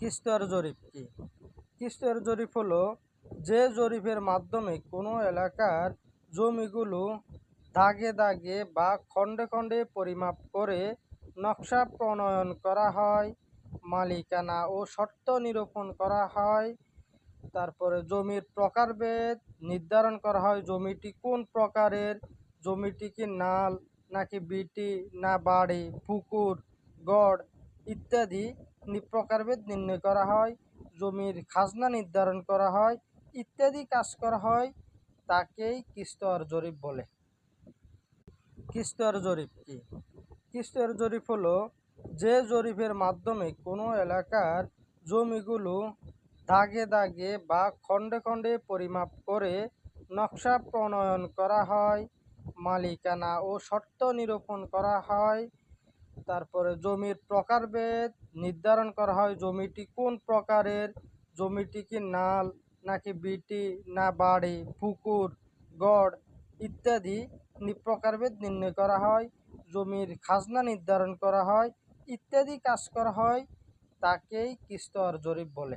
কিস্তর জরিপ কি? কিস্তর জরিপ হলো যে জরিপের মাধ্যমে কোনো এলাকার জমিগুলো দাগে দাগে বা খণ্ডে খণ্ডে পরিমাপ করে নকশা প্রণয়ন করা হয়, মালিকানা ও শর্ত নিরূপণ করা হয়, তারপরে জমির প্রকারভেদ নির্ধারণ করা হয়, জমিটি কোন প্রকারের, জমিটি কি নাল নাকি বিটি না বাড়ি পুকুর গড় ইত্যাদি প্রকারভেদ নির্ণয় করা হয়, জমির খাজনা নির্ধারণ করা হয় ইত্যাদি কাজ করা হয়, তাকেই কিস্তর জরিপ বলে। কিস্তর জরিপ কি? কিস্তর জরিপ হলো যে জরিপের মাধ্যমে কোনো এলাকার জমিগুলো দাগে দাগে বা খণ্ডে খণ্ডে পরিমাপ করে নকশা প্রণয়ন করা হয়, মালিকানা ও শর্ত নিরূপণ করা হয়, তারপরে জমির প্রকারভেদ নির্ধারণ করা হয়, জমিটি কোন প্রকারের, জমিটি কি নাল নাকি বিটি না বাড়ি পুকুর গড় ইত্যাদি প্রকারভেদ নির্ণয় করা হয়, জমির খাজনা নির্ধারণ করা হয় ইত্যাদি কাজ করা হয়, তাকেই কিস্তর জরিপ বলে।